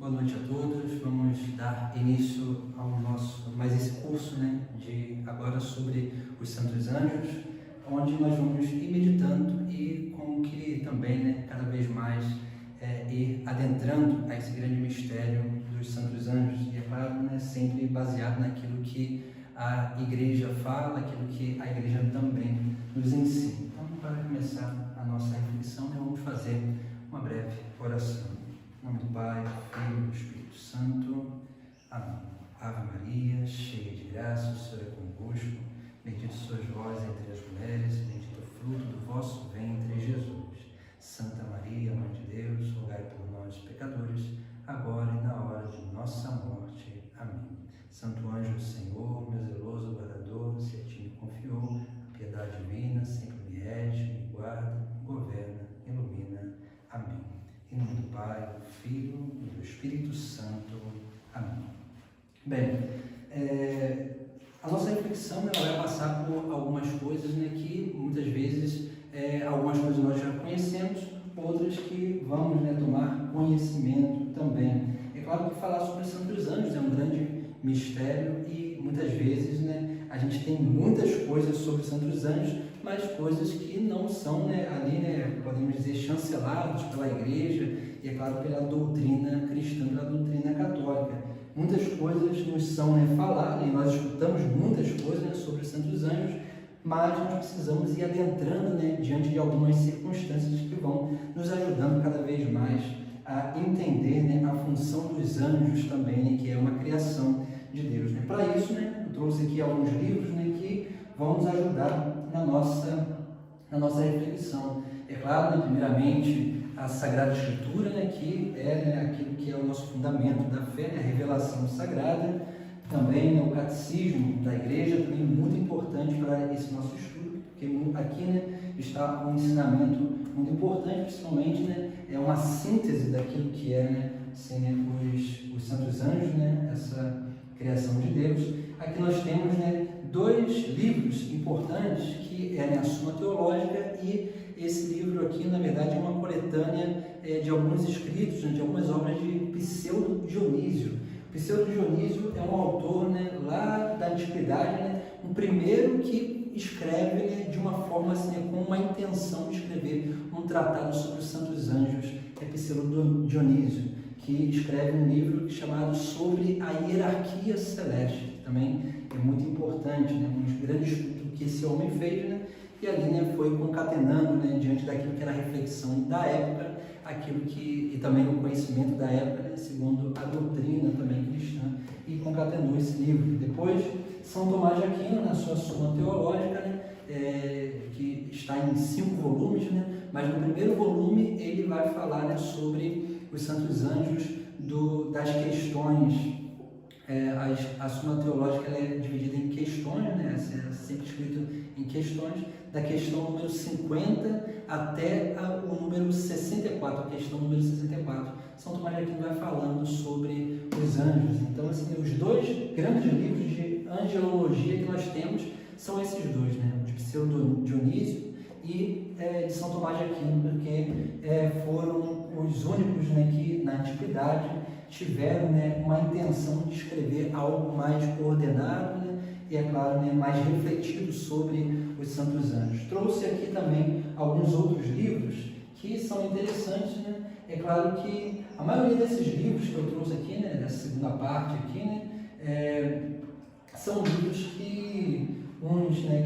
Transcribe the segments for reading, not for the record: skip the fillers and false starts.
Boa noite a todos. Vamos dar início ao nosso esse curso, de agora sobre os Santos Anjos, onde nós vamos ir meditando e como que também, cada vez mais ir adentrando a esse grande mistério dos Santos Anjos. E é claro, sempre baseado naquilo que a Igreja fala, aquilo que a Igreja também nos ensina. Então, para começar a nossa reflexão, vamos fazer uma breve oração. Em nome do Pai, do Filho e do Espírito Santo. Amém. Ave Maria, cheia de graça, o Senhor é convosco. Bendita sois vós entre as mulheres, bendito o fruto do vosso ventre, Jesus. Santa Maria, Mãe de Deus, rogai por nós, pecadores, agora e na hora de nossa morte. Amém. Santo anjo do Senhor, meu zeloso guardador, se a ti me confiou, a piedade divina sempre me rege, me guarda, me governa, ilumina. Amém. Em nome do Pai, do Filho e do Espírito Santo. Amém. Bem, a nossa reflexão vai passar por algumas coisas que muitas vezes algumas coisas nós já conhecemos, outras que vamos tomar conhecimento também. É claro que falar sobre os Santos Anjos é um grande mistério e muitas vezes a gente tem muitas coisas sobre os Santos Anjos, mas coisas que não são ali, podemos dizer, chanceladas pela Igreja e, é claro, pela doutrina cristã, pela doutrina católica. Muitas coisas nos são faladas e nós escutamos muitas coisas sobre os Santos Anjos, mas nós precisamos ir adentrando diante de algumas circunstâncias que vão nos ajudando cada vez mais a entender a função dos anjos também, que é uma criação de Deus. Para isso, eu trouxe aqui alguns livros que vão nos ajudar na nossa reflexão. É claro, primeiramente, a Sagrada Escritura, que é aquilo que é o nosso fundamento da fé, a revelação sagrada, também o catecismo da Igreja, também muito importante para esse nosso estudo, porque aqui está um ensinamento muito importante, principalmente é uma síntese daquilo que é os Santos Anjos, essa criação de Deus. Aqui nós temos dois livros importantes, que é a Suma Teológica, e esse livro aqui, na verdade, é uma coletânea de alguns escritos, de algumas obras de Pseudo Dionísio. Pseudo Dionísio é um autor lá da antiguidade, um primeiro que escreve de uma forma com uma intenção de escrever um tratado sobre os Santos Anjos, é Pseudo Dionísio, que escreve um livro chamado Sobre a Hierarquia Celeste, que também é muito importante, um grande estudo que esse homem fez, e ali foi concatenando diante daquilo que era a reflexão da época, e também o conhecimento da época, segundo a doutrina também cristã, e concatenou esse livro. Depois, São Tomás de Aquino, na sua Suma Teológica, que está em 5 volumes, mas no primeiro volume ele vai falar sobre os Santos Anjos, das questões. A Suma Teológica ela é dividida em questões, é sempre escrito em questões, da questão número 50 até o número 64, a questão número 64. São Tomás de Aquino vai falando sobre os anjos. Então, os dois grandes livros de angelologia que nós temos são esses dois, o de Pseudo Dionísio e de São Tomás de Aquino, porque foram os únicos que na antiguidade tiveram uma intenção de escrever algo mais coordenado e, é claro, mais refletido sobre os Santos Anjos. Trouxe aqui também alguns outros livros que são interessantes. É claro que a maioria desses livros que eu trouxe aqui, nessa segunda parte aqui, são livros que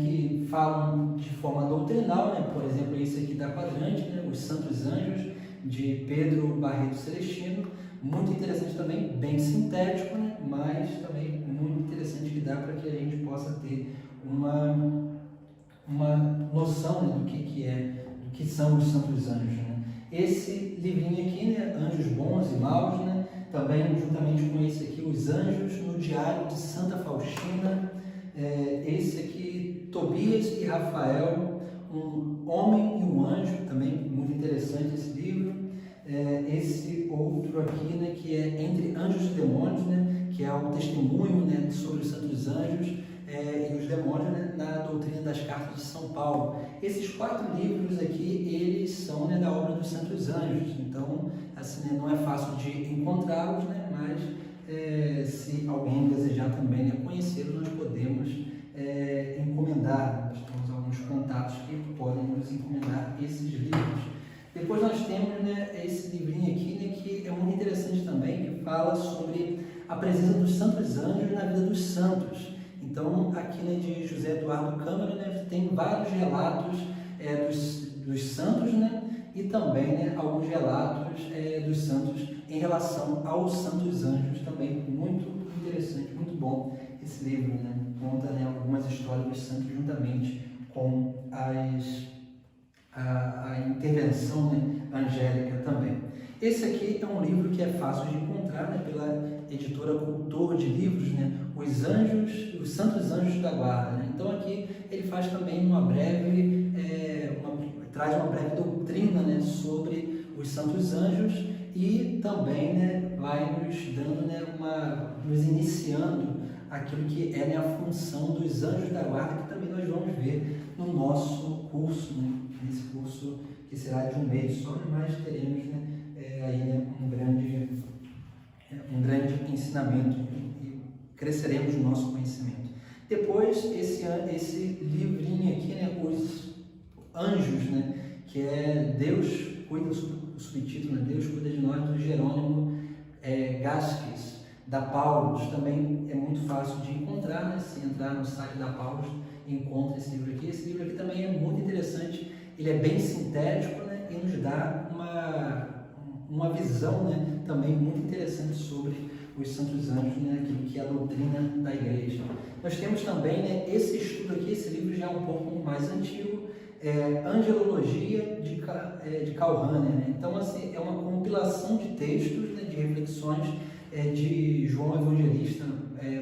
que falam de forma doutrinal, por exemplo, esse aqui da Quadrante, Os Santos Anjos, de Pedro Barreto Celestino, muito interessante também, bem sintético, mas também muito interessante, que dá para que a gente possa ter uma noção do que são os Santos Anjos. Esse livrinho aqui, Anjos Bons e Maus, também juntamente com esse aqui, Os Anjos no Diário de Santa Faustina, esse aqui, Tobias e Rafael, Um Homem e um Anjo, também muito interessante esse livro. Esse outro aqui, que é Entre Anjos e Demônios, que é um testemunho sobre os Santos Anjos e os demônios na doutrina das cartas de São Paulo. Esses 4 livros aqui, eles são, né, da obra dos Santos Anjos, então, assim, né, não é fácil de encontrá-los, né, mas se alguém desejar também, né, conhecê-los, nós podemos encomendar. Nós temos alguns contatos que podem nos encomendar esses livros. Depois nós temos, né, esse livrinho aqui, né, que é muito interessante também, que fala sobre a presença dos santos anjos na vida dos santos. Então, aqui, né, de José Eduardo Câmara, né, tem vários relatos dos santos, né, e também, né, alguns relatos dos santos em relação aos santos anjos também. Muito interessante, muito bom esse livro, né? Conta, né, algumas histórias dos santos juntamente com a intervenção, né, angélica também. Esse aqui é um livro que é fácil de encontrar, né, pela editora Cultor de Livros, né, os Santos Anjos da Guarda, né? Então aqui ele faz também traz uma breve doutrina, né, sobre os Santos Anjos e também, né, vai nos dando, né, nos iniciando aquilo que é, né, a função dos anjos da guarda, que também nós vamos ver no nosso curso, né, nesse curso que será de um mês só, mas teremos, né, aí, né, um grande ensinamento e cresceremos no nosso conhecimento. Depois, esse livrinho aqui, né, os anjos, né, que é Deus cuida, o subtítulo, né, Deus cuida de nós, do Jerônimo Gasques, da Paulus. Também é muito fácil de encontrar, né, se entrar no site da Paulus, encontra esse livro aqui. Esse livro aqui também é muito interessante, ele é bem sintético, né, e nos dá uma visão, né, também muito interessante sobre os santos anjos, né, aquilo que é a doutrina da igreja. Nós temos também, né, esse estudo aqui, esse livro já é um pouco mais antigo, Angelologia de Karl Rahner, né? Então, assim, é uma compilação de textos, né, de reflexões de João Evangelista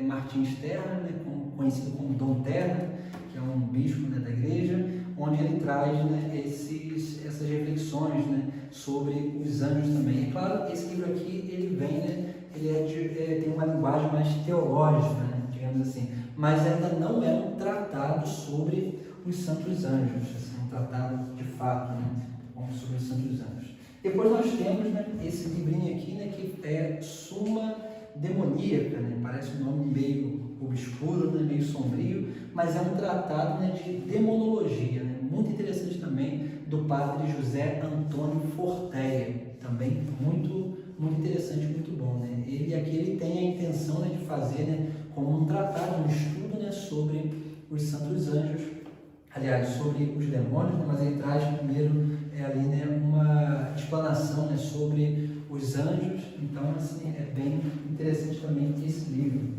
Martins Terra, né, conhecido como Dom Terra, que é um bispo, né, da igreja, onde ele traz, né, essas reflexões, né, sobre os anjos também. É claro, esse livro aqui, ele vem, né, ele tem uma linguagem mais teológica, né, digamos assim, mas ainda não é um tratado sobre os santos anjos, assim, um tratado de fato, né, sobre os santos anjos. Depois nós temos, né, esse livrinho aqui, né, que é Suma Demoníaca, né, parece um nome meio obscuro, né, meio sombrio, mas é um tratado, né, de demonologia, né, muito interessante também, do padre José Antônio Forteia, também muito interessante, muito bom, né. Ele tem a intenção, né, de fazer, né, como um tratado, um estudo, né, sobre os santos anjos, aliás, sobre os demônios, né, mas ele traz primeiro ali, né, uma explanação, né, sobre os anjos. Então, assim, é bem interessante também esse livro.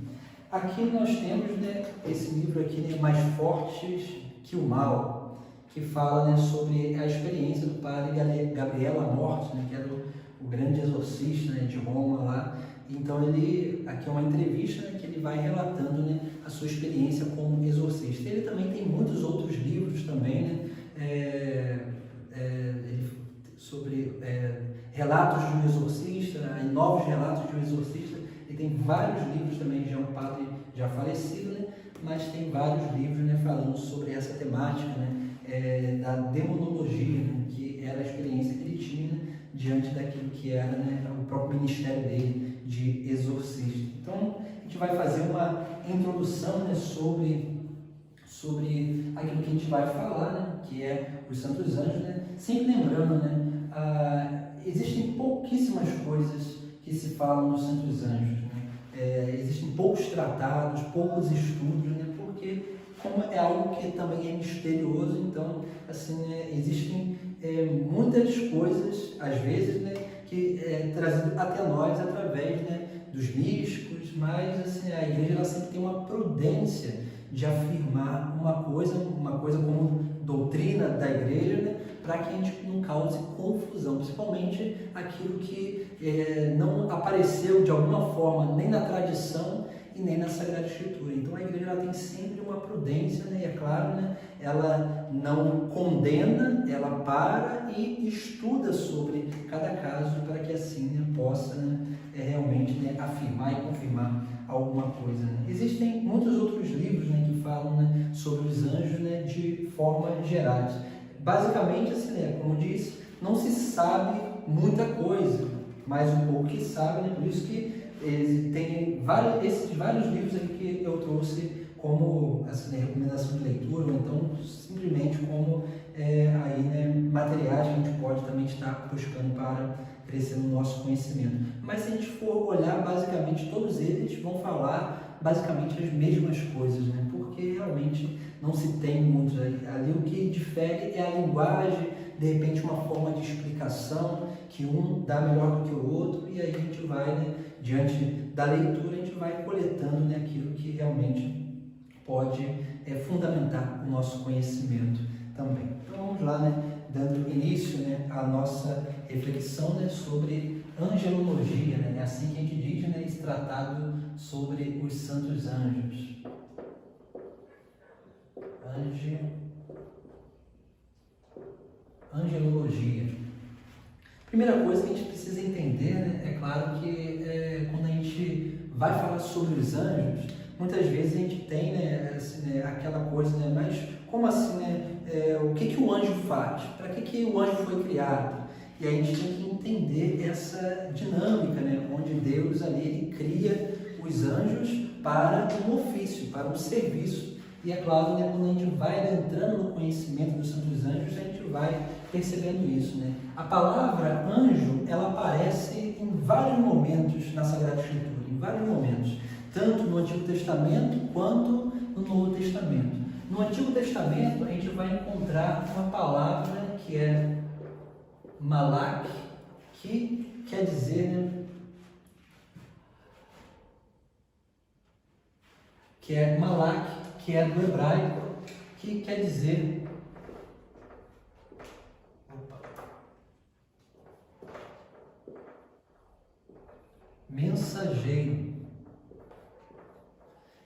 Aqui nós temos, né, esse livro aqui, né, Mais Fortes que o Mal, que fala, né, sobre a experiência do padre Gabriel Amorth, né, que era o grande exorcista, né, de Roma lá. Então aqui é uma entrevista, né, que ele vai relatando, né, a sua experiência como exorcista. Ele também tem muitos outros livros também, né, sobre relatos de um exorcista, né, novos relatos de um exorcista. Ele tem vários livros também, já é um padre já falecido, né, mas tem vários livros, né, falando sobre essa temática, né, da demonologia, né, que era a experiência que ele tinha, né, diante daquilo que era, né, o próprio ministério dele de exorcista. Então, a gente vai fazer uma introdução, né, sobre aquilo que a gente vai falar, né, que é os santos anjos, né, sempre lembrando, né, existem pouquíssimas coisas que se falam dos santos anjos, né, existem poucos tratados, poucos estudos, né, porque como é algo que também é misterioso, então, assim, né, existem muitas coisas, às vezes, né, que é trazido até nós através, né, dos místicos, mas, assim, a igreja ela sempre tem uma prudência de afirmar uma coisa como doutrina da igreja, né, para que a gente não cause confusão, principalmente aquilo que não apareceu de alguma forma nem na tradição e nem na Sagrada Escritura. Então a igreja ela tem sempre uma prudência, né? E é claro, né? Ela não condena, ela para e estuda sobre cada caso para que assim, né, possa, né, realmente, né, afirmar e confirmar alguma coisa, né? Existem muitos outros livros, né, que falam, né, sobre os anjos, né, de forma gerais. Basicamente, assim, né, como eu disse, não se sabe muita coisa, mas um pouco que sabe, né? Por isso que tem esses vários livros aí que eu trouxe como assim, né, recomendação de leitura, ou então simplesmente como aí, né, materiais que a gente pode também estar buscando para crescer no nosso conhecimento. Mas se a gente for olhar, basicamente todos eles vão falar basicamente as mesmas coisas, né? Porque realmente não se tem muitos ali. O que difere é a linguagem, de repente uma forma de explicação que um dá melhor do que o outro, e aí a gente vai, né, diante da leitura, a gente vai coletando, né, aquilo que realmente pode fundamentar o nosso conhecimento também. Então vamos lá, né, dando início, né, à nossa reflexão, né, sobre angelologia, né, é assim que a gente diz, né, esse tratado sobre os santos anjos. Angelologia. Primeira coisa que a gente precisa entender, né, é claro que quando a gente vai falar sobre os anjos, muitas vezes a gente tem, né, assim, né, aquela coisa, né, mas como assim, né, o que o anjo faz? Para que o anjo foi criado? E aí a gente tem que entender essa dinâmica, né, onde Deus ali ele cria os anjos para um ofício, para um serviço. E é claro, né, quando a gente vai entrando no conhecimento dos santos anjos, a gente vai percebendo isso, né? A palavra anjo, ela aparece em vários momentos na Sagrada Escritura, em vários momentos, tanto no Antigo Testamento quanto no Novo Testamento. No Antigo Testamento, a gente vai encontrar uma palavra que é malak, que quer dizer, né, que é malak, que é do hebraico, que quer dizer mensageiro.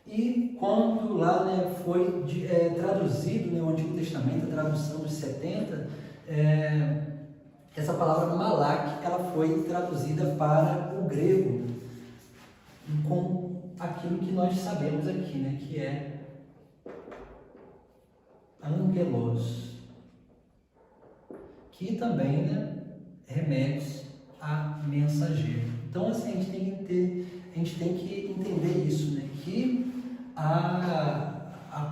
E quando lá, né, foi traduzido, né, o Antigo Testamento, a tradução dos 70, essa palavra malak, ela foi traduzida para o grego com aquilo que nós sabemos aqui, né, que é angelos, que também, né, remete a mensageiro. Então, assim, a gente tem que entender isso, né, que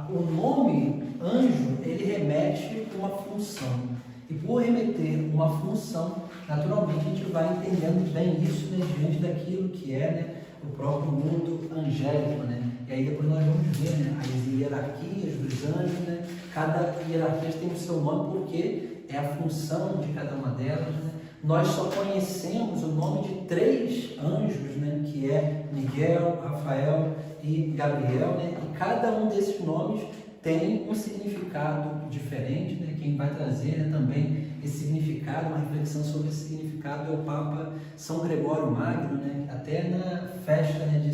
o nome anjo, ele remete a uma função, e por remeter uma função, naturalmente a gente vai entendendo bem isso, né, diante daquilo que é, né, o próprio mundo angélico, né? E aí depois nós vamos ver, né, as hierarquias dos anjos, né? Cada hierarquia tem o seu nome porque é a função de cada uma delas, né? Nós só conhecemos o nome de 3 anjos, né? Que é Miguel, Rafael e Gabriel, né? E cada um desses nomes tem um significado diferente, né? Quem vai trazer, né, também esse significado, uma reflexão sobre esse significado é o Papa São Gregório Magno, né? Até na festa, né,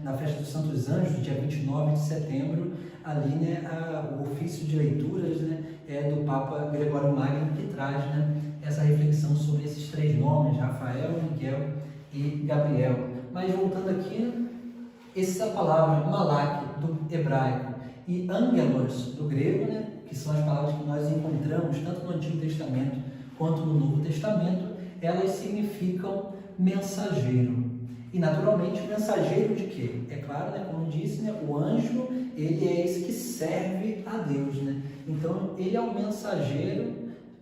na festa dos Santos Anjos, dia 29 de setembro, ali, né, o ofício de leituras, né, é do Papa Gregório Magno, que traz, né, essa reflexão sobre esses 3 nomes, Rafael, Miguel e Gabriel. Mas voltando aqui, essa palavra malak do hebraico e angelos do grego, né, que são as palavras que nós encontramos tanto no Antigo Testamento quanto no Novo Testamento, elas significam mensageiro. E naturalmente, mensageiro de quê? É claro, né, como disse, né, o anjo, ele é esse que serve a Deus, né? Então, ele é um mensageiro.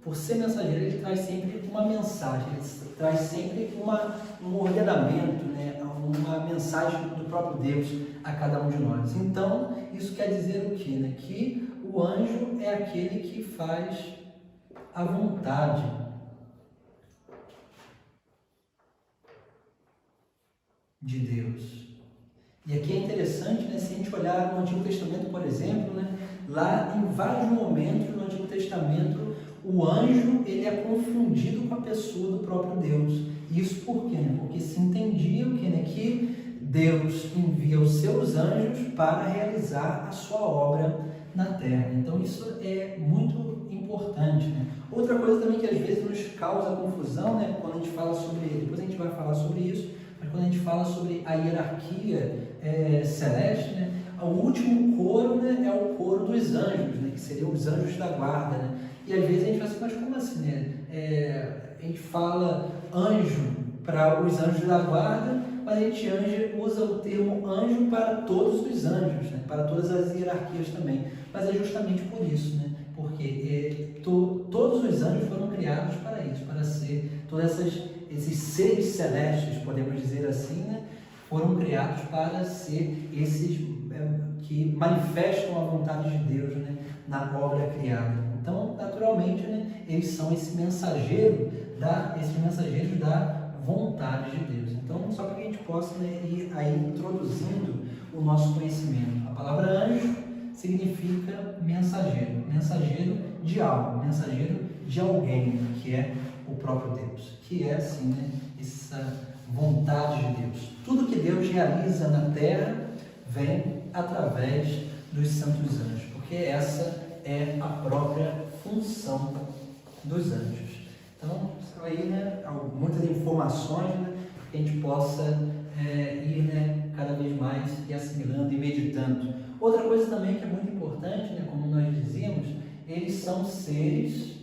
Por ser mensageiro, ele traz sempre uma mensagem, ele traz sempre um ordenamento, né, uma mensagem do próprio Deus a cada um de nós. Então, isso quer dizer o quê? Né? Que o anjo é aquele que faz a vontade de Deus. E aqui é interessante, né, se a gente olhar no Antigo Testamento, por exemplo, né, lá em vários momentos no Antigo Testamento, o anjo ele é confundido com a pessoa do próprio Deus. Isso por quê? Porque se entendia o quê? Né? Que Deus envia os seus anjos para realizar a sua obra na terra. Então isso é muito importante, né? Outra coisa também que às vezes nos causa confusão, né, quando a gente fala sobre, depois a gente vai falar sobre isso, mas quando a gente fala sobre a hierarquia celeste, né, o último coro, né, é o coro dos anjos, né, que seriam os anjos da guarda, né? E às vezes a gente fala assim, mas como assim, né? A gente fala anjo para os anjos da guarda, mas a gente usa o termo anjo para todos os anjos, né? Para todas as hierarquias também. Mas é justamente por isso, né? Porque todos os anjos foram criados para isso, para ser todos esses seres celestes, podemos dizer assim, né? Foram criados para ser esses que manifestam a vontade de Deus, né? Na obra criada. Então, naturalmente, né? Eles são esses mensageiros da vontade de Deus. Então, só para que a gente possa, né, ir aí introduzindo o nosso conhecimento. A palavra anjo significa mensageiro, mensageiro de algo, mensageiro de alguém, que é o próprio Deus, que é assim, né, essa vontade de Deus. Tudo que Deus realiza na terra vem através dos santos anjos, porque essa é a própria função dos anjos. Então, são aí, né, muitas informações, né, que a gente possa ir, né, cada vez mais e assimilando e meditando. Outra coisa também que é muito importante, né, como nós dizíamos, eles são seres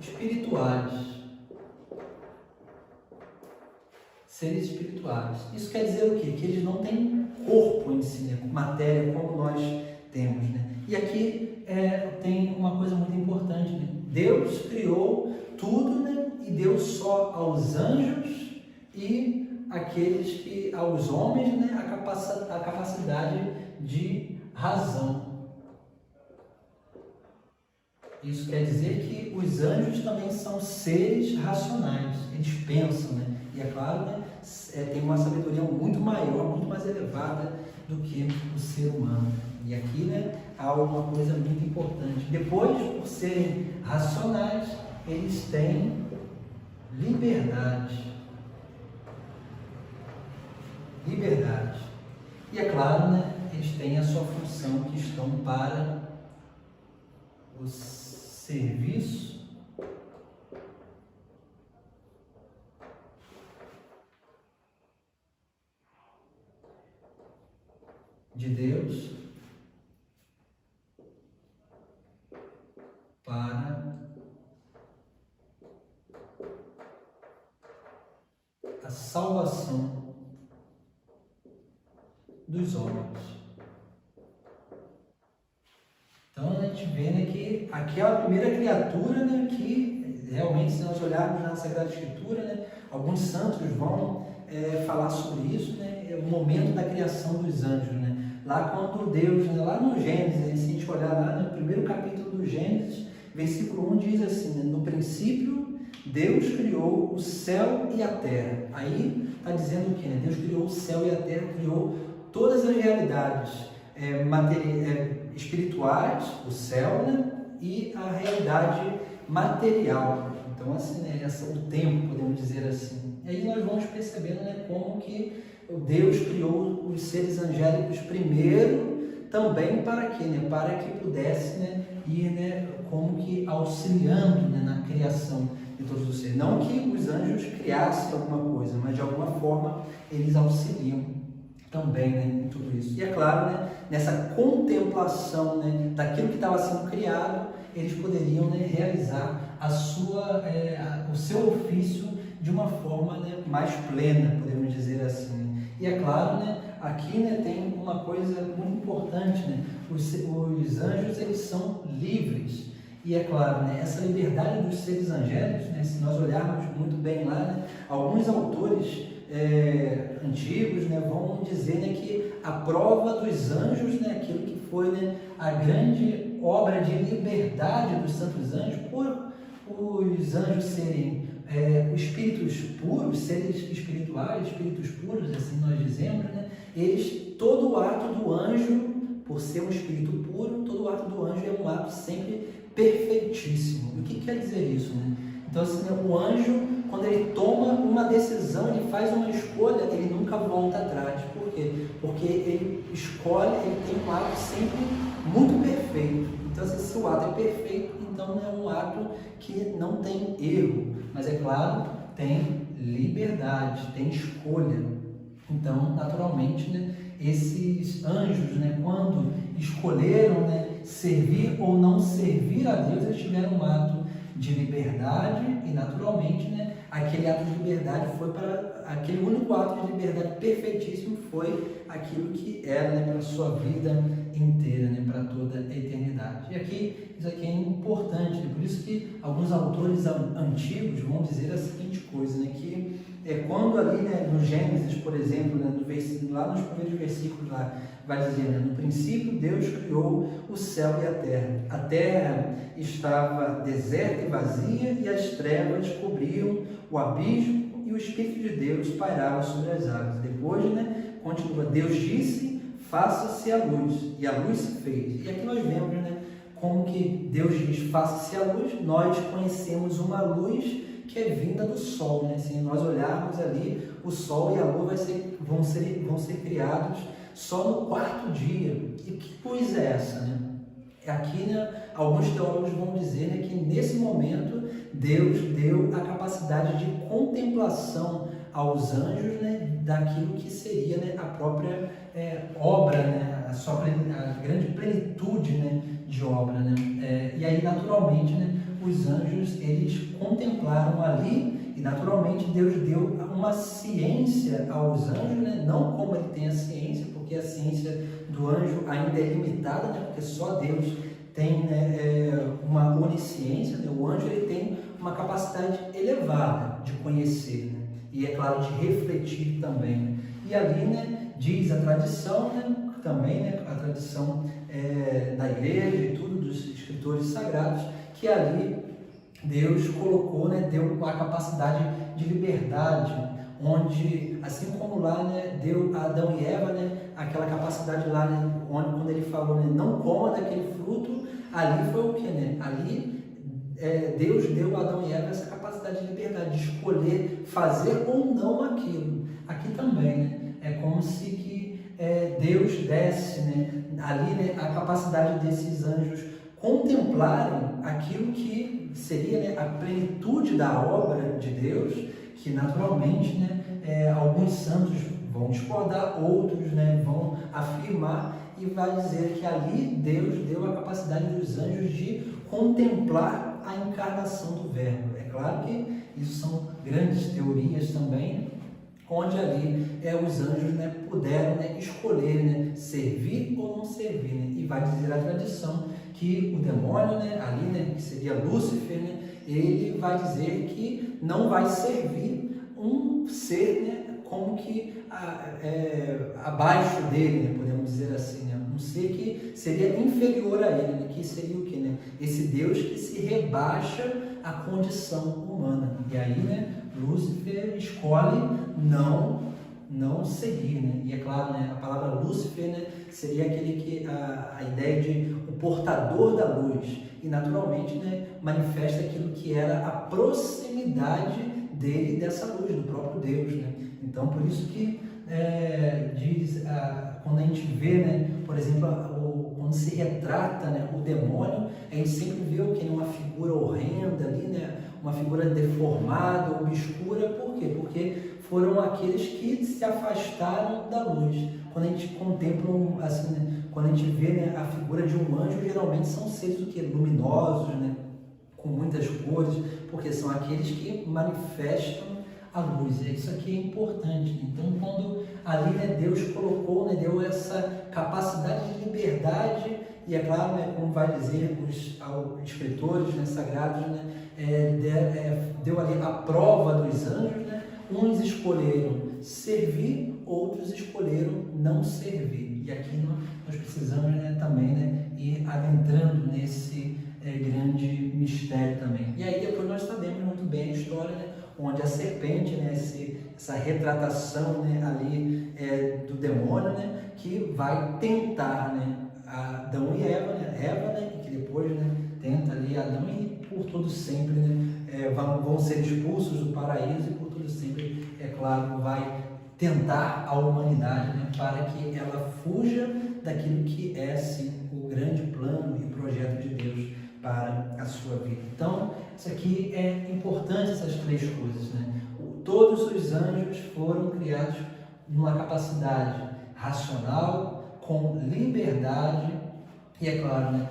espirituais. Seres espirituais. Isso quer dizer o quê? Que eles não têm corpo em si, né, matéria como nós temos, né? E aqui tem uma coisa muito importante, né? Deus criou tudo, né, e deu só aos anjos e aos homens, né, a capacidade de razão. Isso quer dizer que os anjos também são seres racionais, eles pensam, né? E é claro, né, tem uma sabedoria muito maior, muito mais elevada do que o ser humano. E aqui, né, há uma coisa muito importante. Depois, por serem racionais, eles têm liberdade. Liberdade. E é claro, né, eles têm a sua função, que estão para o serviço de Deus para a salvação dos homens. Então a gente vê, né, que aqui é a primeira criatura, né, que realmente, se nós olharmos na Sagrada Escritura, né, alguns santos vão falar sobre isso, né, o momento da criação dos anjos, né, lá quando Deus, né, lá no Gênesis, se a gente olhar lá no primeiro capítulo do Gênesis, versículo 1 diz assim, né, no princípio Deus criou o céu e a terra. Aí está dizendo o que, né? Deus criou o céu e a terra, criou todas as realidades espirituais, o céu, né, e a realidade material. Então, assim, né, o tempo, podemos dizer assim. E aí nós vamos percebendo, né, como que Deus criou os seres angélicos primeiro, também para quê? Né? Para que pudesse, né, ir, né, como que auxiliando, né, na criação de todos os seres. Não que os anjos criassem alguma coisa, mas de alguma forma eles auxiliam também, né, em tudo isso. E é claro, né, nessa contemplação, né, daquilo que estava sendo criado, eles poderiam, né, realizar o seu ofício de uma forma, né, mais plena, podemos dizer assim. E é claro, né, aqui, né, tem uma coisa muito importante, né, os anjos, eles são livres. E é claro, né, essa liberdade dos seres angélicos, né, se nós olharmos muito bem lá, né, alguns autores antigos, né, vão dizer, né, que a prova dos anjos, né, aquilo que foi, né, a grande obra de liberdade dos santos anjos, por os anjos serem espíritos puros, seres espirituais, espíritos puros, assim nós dizemos, né, todo o ato do anjo, por ser um espírito puro, todo o ato do anjo é um ato sempre perfeitíssimo. O que quer dizer isso, né? Então, assim, o anjo, quando ele toma uma decisão, ele faz uma escolha, ele nunca volta atrás. Por quê? Porque ele escolhe, ele tem um ato sempre muito perfeito. Então, assim, se o ato é perfeito, então é um ato que não tem erro. Mas, é claro, tem liberdade, tem escolha. Então, naturalmente, né, esses anjos, né, quando escolheram, né, servir ou não servir a Deus, eles tiveram um ato de liberdade e, naturalmente, né, aquele ato de liberdade foi para aquele único ato de liberdade perfeitíssimo, foi aquilo que era, né, para a sua vida inteira, né, para toda a eternidade. E aqui, isso aqui é importante, né, por isso que alguns autores antigos vão dizer a seguinte coisa, né, que quando ali, né, no Gênesis, por exemplo, né, lá nos primeiros versículos lá, vai dizer, né, no princípio Deus criou o céu e a terra. A terra estava deserta e vazia e as trevas cobriam o abismo e o Espírito de Deus pairava sobre as águas. Depois, né, continua, Deus disse, faça-se a luz, e a luz se fez. E aqui nós vemos, né, como que Deus diz, faça-se a luz, nós conhecemos uma luz que é vinda do sol, né? Se nós olharmos ali, o sol e a lua vão ser criados só no quarto dia. E que luz é essa, né? Aqui, né, alguns teólogos vão dizer, né, que nesse momento Deus deu a capacidade de contemplação aos anjos, né, daquilo que seria, né, a própria obra, né, a grande plenitude, né, de obra, né? E aí, naturalmente, né, os anjos, eles contemplaram ali e, naturalmente, Deus deu uma ciência aos anjos, né? Não como ele tem a ciência, porque a ciência do anjo ainda é limitada, né? Porque só Deus tem, né, uma onisciência, né? O anjo, ele tem uma capacidade elevada de conhecer, né? E, é claro, de refletir também, né? E ali, né, diz a tradição, né, também, né, a tradição da igreja e tudo, dos escritores sagrados, que ali Deus colocou, né, deu a capacidade de liberdade, onde, assim como lá, né, deu a Adão e Eva, né, aquela capacidade lá, né, onde, quando ele falou, né, não coma daquele fruto, ali foi o que, né? Ali Deus deu a Adão e Eva essa capacidade de liberdade, de escolher fazer ou não aquilo. Aqui também, né, é como se que Deus desse, né, ali, né, a capacidade desses anjos contemplarem aquilo que seria, né, a plenitude da obra de Deus, que naturalmente, né, alguns santos vão discordar, outros, né, vão afirmar e vai dizer que ali Deus deu a capacidade dos anjos de contemplar a encarnação do Verbo. É claro que isso são grandes teorias também, onde ali os anjos, né, puderam, né, escolher, né, servir ou não servir, né? E vai dizer a tradição que o demônio, né, ali, né, que seria Lúcifer, né, ele vai dizer que não vai servir um ser, né, como que abaixo dele, né, podemos dizer assim, né, um ser que seria inferior a ele, né, que seria o que, né, esse Deus que se rebaixa à condição humana. E aí, né, Lúcifer escolhe não seguir, né? E é claro, né, a palavra Lúcifer, né, seria aquele que a ideia de o portador da luz, e naturalmente, né, manifesta aquilo que era a proximidade dele dessa luz, do próprio Deus, né? Então, por isso que diz, quando a gente vê, né, por exemplo, quando se retrata, né, o demônio, a gente sempre vê o que? Uma figura horrenda ali, né? Uma figura deformada, obscura. Por quê? Porque foram aqueles que se afastaram da luz. Quando a gente contempla, assim, né, quando a gente vê, né, a figura de um anjo, geralmente são seres o quê? Luminosos, né, com muitas cores, porque são aqueles que manifestam a luz. E isso aqui é importante, né? Então, quando ali, né, Deus colocou, né, deu essa capacidade de liberdade, e é claro, né, como vai dizer os escritores, né, sagrados, né, deu ali a prova dos anjos, né? Uns escolheram servir, outros escolheram não servir. E aqui nós precisamos, né, também, né, ir adentrando nesse grande mistério também. E aí depois nós sabemos muito bem a história, né, onde a serpente, né, essa retratação, né, ali do demônio, né, que vai tentar, né, Adão e Eva, né, e que depois, né, tenta ali Adão e por todo sempre, né, vão ser expulsos do paraíso e por todo sempre, é claro, vai tentar a humanidade, né, para que ela fuja daquilo que é, sim, o grande plano e projeto de Deus para a sua vida. Então, isso aqui é importante, essas três coisas, né? Todos os anjos foram criados numa capacidade racional, com liberdade e é claro, né,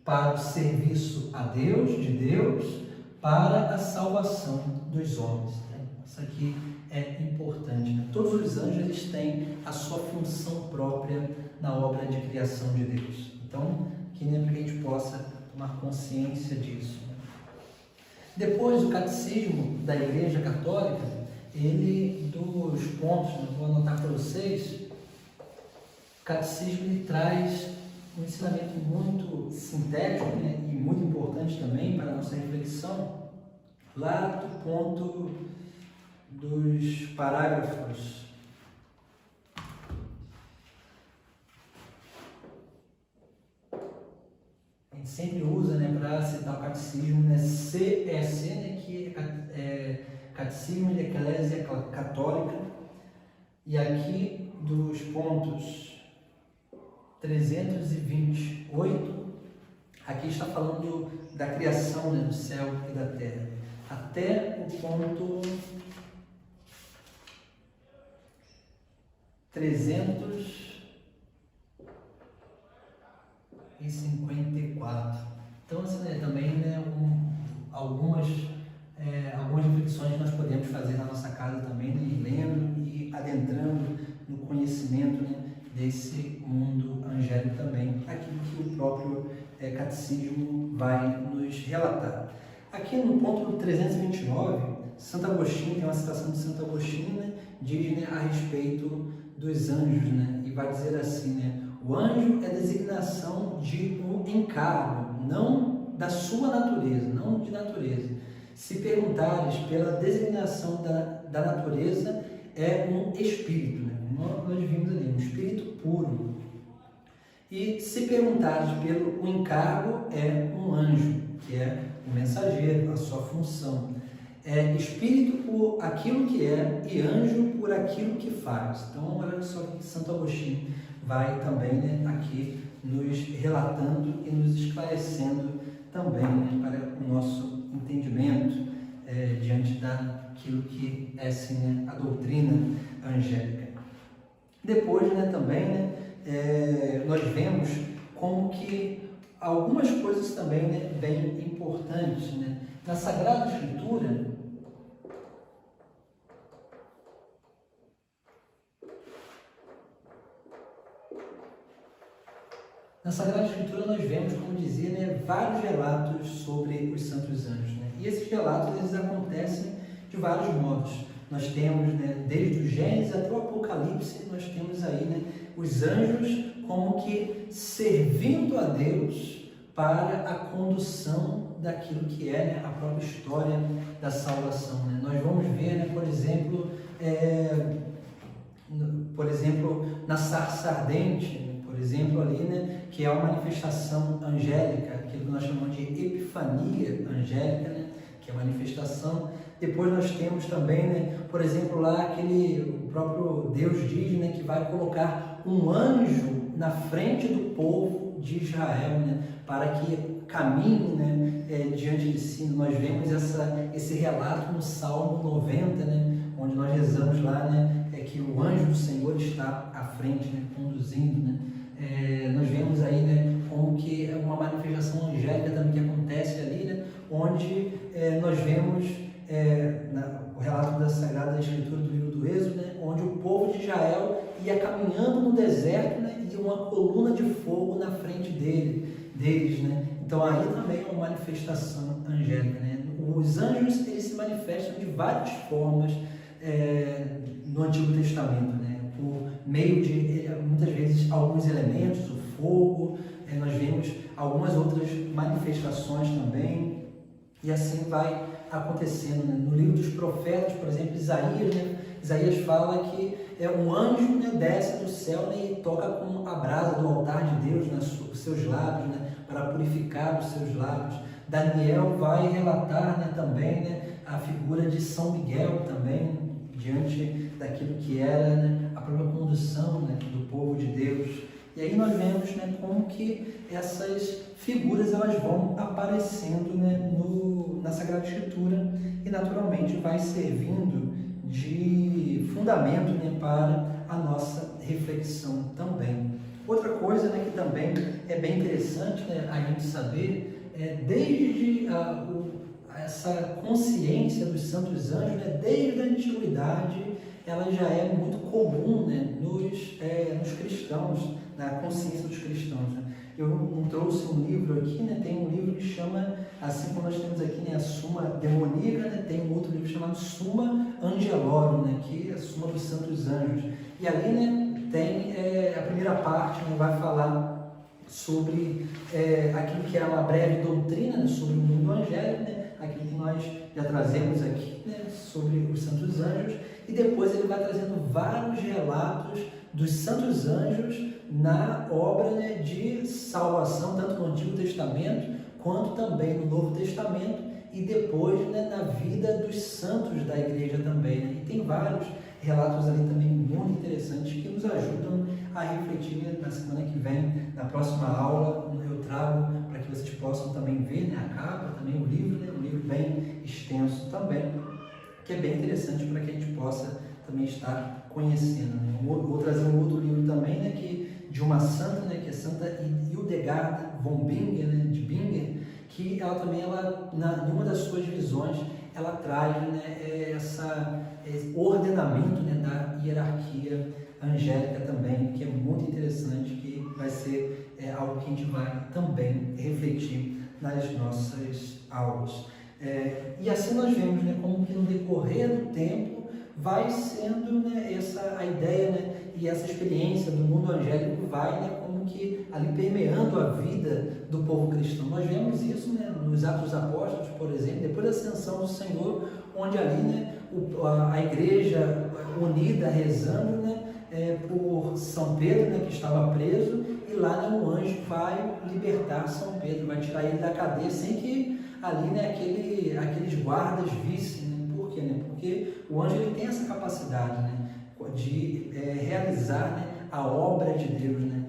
para o serviço a Deus, de Deus, para a salvação dos homens. Né? Isso aqui é importante. Né? Todos os anjos eles têm a sua função própria na obra de criação de Deus. Então, que nem para que a gente possa tomar consciência disso. Né? Depois, o catecismo da Igreja Católica, ele, dos pontos, né, vou anotar para vocês, o catecismo ele traz um ensinamento muito sintético, né, e muito importante também para a nossa reflexão, lá do ponto dos parágrafos a gente sempre usa, né, para citar o catecismo, né, CEC, né, que é Catecismo de Eclésia Católica, e aqui dos pontos 328, aqui está falando da criação, né, do céu e da terra, até o ponto 354. Então, assim, né, também, né, algumas reflexões nós podemos fazer na nossa casa também, né, lendo e adentrando no conhecimento, né, desse mundo angélico também, aquilo que o próprio catecismo vai nos relatar. Aqui no ponto 329, Santo Agostinho, tem uma citação de Santo Agostinho, né, diz, né, a respeito dos anjos, né, e vai dizer assim, né, o anjo é designação de um encargo, não da sua natureza, não de natureza. Se perguntares pela designação da natureza, é um espírito, né? Nós vimos ali, um espírito puro. E se perguntares pelo encargo, é um anjo, que é o mensageiro, a sua função. É espírito por aquilo que é e anjo por aquilo que faz. Então, olha só que Santo Agostinho vai também, né, aqui nos relatando e nos esclarecendo também, né, para o nosso entendimento diante daquilo que é assim, né, a doutrina angélica. Depois, né, também, né, nós vemos como que algumas coisas também, né, bem importantes, né, na Sagrada Escritura. Na Sagrada Escritura nós vemos, como dizia, né, vários relatos sobre os santos anjos, né? E esses relatos eles acontecem de vários modos. Nós temos, né, desde o Gênesis até o Apocalipse, nós temos aí, né, os anjos como que servindo a Deus para a condução daquilo que é, né, a própria história da salvação. Né? Nós vamos ver, né, por exemplo, na sarça ardente, por exemplo, ali, né, que é uma manifestação angélica, aquilo que nós chamamos de epifania angélica, né, que é a manifestação. Depois nós temos também, né, por exemplo, lá o próprio Deus diz, né, que vai colocar um anjo na frente do povo de Israel, né, para que caminhe, né, diante de si. Nós vemos esse relato no Salmo 90, né, onde nós rezamos lá, né, que o anjo do Senhor está à frente, né, conduzindo, né. Nós vemos aí, né, como que é uma manifestação angélica também que acontece ali, né, onde nós vemos o relato da Sagrada Escritura do livro do Êxodo, né, onde o povo de Israel ia caminhando no deserto, né, e uma coluna de fogo na frente deles, né. Então aí também é uma manifestação angélica, né. Os anjos eles se manifestam de várias formas no Antigo Testamento, né, por meio de muitas vezes alguns elementos, o fogo, nós vemos algumas outras manifestações também, e assim vai acontecendo, né? No livro dos profetas, por exemplo, Isaías, né? Isaías fala que um anjo, né, desce do céu, né, e toca com a brasa do altar de Deus nos seus lábios, né, para purificar os seus lábios. Daniel vai relatar, né, também, né, a figura de São Miguel também, diante daquilo que era, né, a própria condução, né, do povo de Deus. E aí nós vemos, né, como que essas figuras elas vão aparecendo, né, na Sagrada Escritura e naturalmente vai servindo de fundamento, né, para a nossa reflexão também. Outra coisa, né, que também é bem interessante, né, a gente saber, desde essa consciência dos santos anjos, né, desde a antiguidade, ela já é muito comum, né, nos cristãos, na consciência dos cristãos. Né? Eu não trouxe um livro aqui, né, tem um livro que chama, assim como nós temos aqui, né, a Suma Demoníaca, né, tem um outro livro chamado Suma Angelorum, né, que é a Suma dos Santos Anjos. E ali, né, tem a primeira parte, né, vai falar sobre aquilo que é uma breve doutrina, né, sobre o mundo angélico, né, aquilo que nós já trazemos aqui, né, sobre os santos anjos, e depois ele vai trazendo vários relatos dos santos anjos na obra, né, de salvação, tanto no Antigo Testamento, quanto também no Novo Testamento, e depois, né, na vida dos santos da igreja também. Né? E tem vários relatos ali também muito interessantes que nos ajudam a refletir. Na semana que vem, na próxima aula, eu trago para que vocês possam também ver, né, a capa, também o livro, né, um livro bem extenso também, que é bem interessante para que a gente possa também estar conhecendo. Né? Vou trazer um outro livro também, né, de uma santa, né, que é Santa Hildegard von Bingen, né, de Bingen, que ela também, em uma das suas visões, ela traz, né, esse ordenamento, né, da hierarquia angélica também, que é muito interessante, que vai ser algo que a gente vai também refletir nas nossas aulas. E assim nós vemos, né, como que no decorrer do tempo vai sendo, né, a ideia, né, e essa experiência do mundo angélico vai, né, como que ali permeando a vida do povo cristão. Nós vemos isso, né, nos Atos dos Apóstolos, por exemplo, depois da ascensão do Senhor, onde ali, né, a igreja unida rezando, né, por São Pedro, né, que estava preso, e lá, né, um anjo vai libertar São Pedro, vai tirar ele da cadeia sem que ali, né, aqueles guardas vissem. Né? Por quê? Né? Porque o anjo ele tem essa capacidade, né, de realizar, né, a obra de Deus, né,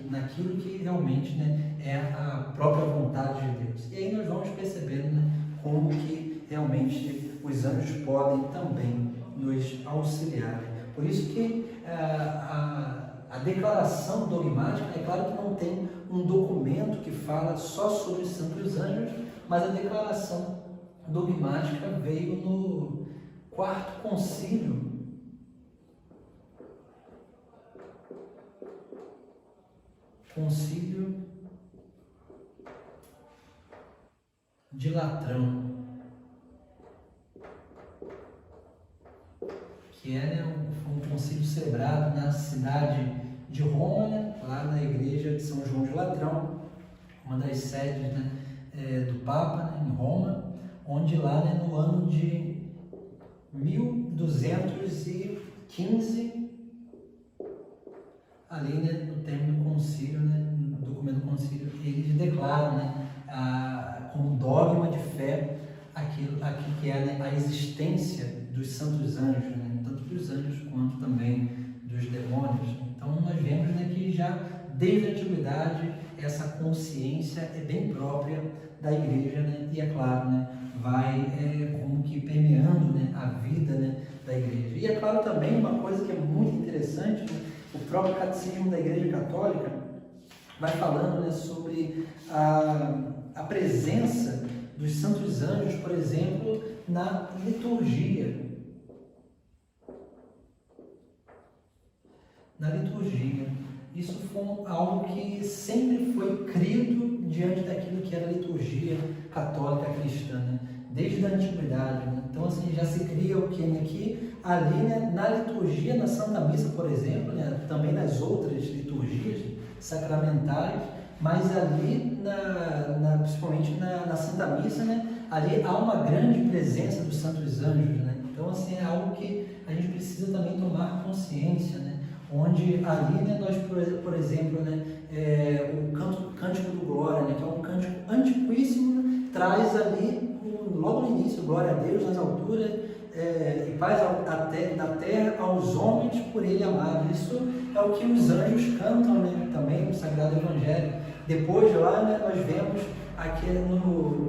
naquilo que realmente, né, é a própria vontade de Deus. E aí nós vamos percebendo, né, como que realmente os anjos podem também nos auxiliar. Por isso que a declaração dogmática, é claro que não tem um documento que fala só sobre os santos anjos, mas a declaração dogmática veio no quarto concílio de Latrão, que foi um concílio celebrado na cidade de Roma, né, lá na igreja de São João de Latrão, uma das sedes, né, do Papa, né, em Roma, onde lá, né, no ano de 1215, ali, né, no término do concílio, né, no documento do concílio, eles declaram, né, como dogma de fé aquilo que é, né, a existência dos santos anjos, né, tanto dos anjos quanto também dos demônios. Então nós vemos, né, que já desde a antiguidade essa consciência é bem própria da igreja, né, e é claro, né, vai como que permeando, né, a vida, né, da igreja. E é claro também uma coisa que é muito interessante, né, o próprio catecismo da Igreja Católica vai falando, né, sobre a presença dos santos anjos, por exemplo, na liturgia. Na liturgia. Isso foi algo que sempre foi crido diante daquilo que era a liturgia católica cristã, né? Desde a antiguidade. Né? Então, assim, já se cria o que, né? Que ali, né, na liturgia, na Santa Missa, por exemplo, né, também nas outras liturgias sacramentais, mas ali, principalmente na Santa Missa, né, ali há uma grande presença dos santos anjos. Né? Então, assim, é algo que a gente precisa também tomar consciência, né? Onde ali, né, nós, por exemplo, né, o Cântico do Glória, né, que é um cântico antiquíssimo, né, traz ali, logo no início, glória a Deus nas alturas, e paz na terra aos homens por ele amados. Isso é o que os anjos cantam, né, também no Sagrado Evangelho. Depois lá, né, nós vemos aqui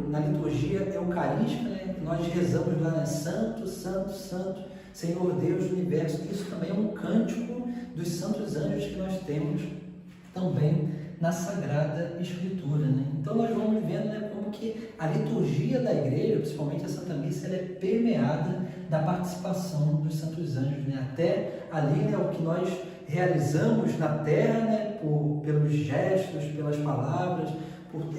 na liturgia eucarística, né, nós rezamos lá, né, Santo, Santo, Santo, Senhor Deus do Universo. Isso também é um cântico dos santos anjos que nós temos também na Sagrada Escritura, né? Então nós vamos vendo, né, como que a liturgia da igreja, principalmente a Santa Missa, ela é permeada da participação dos santos anjos, né? Até ali, né, o que nós realizamos na terra, né, pelos gestos, pelas palavras,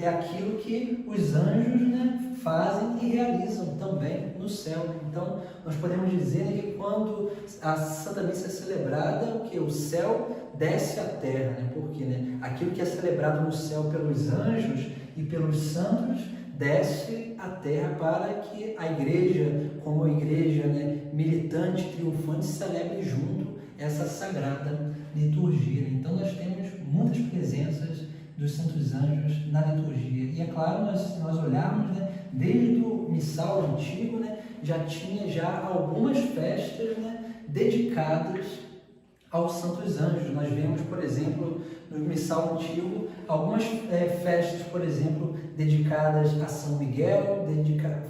é aquilo que os anjos, né, fazem e realizam também no céu. Então, nós podemos dizer, né, que quando a Santa Missa é celebrada, o céu desce à terra, né? Porque, né, aquilo que é celebrado no céu pelos anjos e pelos santos desce à terra para que a igreja, como a igreja, né, militante, triunfante, celebre junto essa sagrada liturgia. Então, nós temos muitas presenças dos santos anjos na liturgia. E é claro, se nós olharmos, né, desde o missal antigo, né, já tinha algumas festas, né, dedicadas aos santos anjos. Nós vemos, por exemplo, no missal antigo, algumas festas, por exemplo, dedicadas a São Miguel,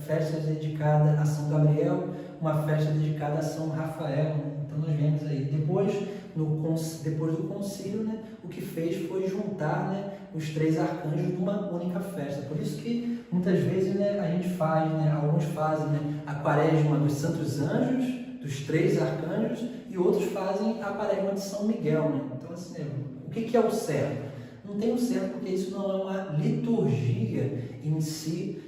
festas dedicadas a São Gabriel, uma festa dedicada a São Rafael, né? Então nós vemos aí, depois do concílio, né, o que fez foi juntar, né, os três arcanjos numa única festa. Por isso que muitas vezes, né, a gente faz, né, alguns fazem, né, a quaresma dos santos anjos, dos três arcanjos, e outros fazem a quaresma de São Miguel, né? Então, assim, né, o que é o certo? Não tem o certo, porque isso não é uma liturgia em si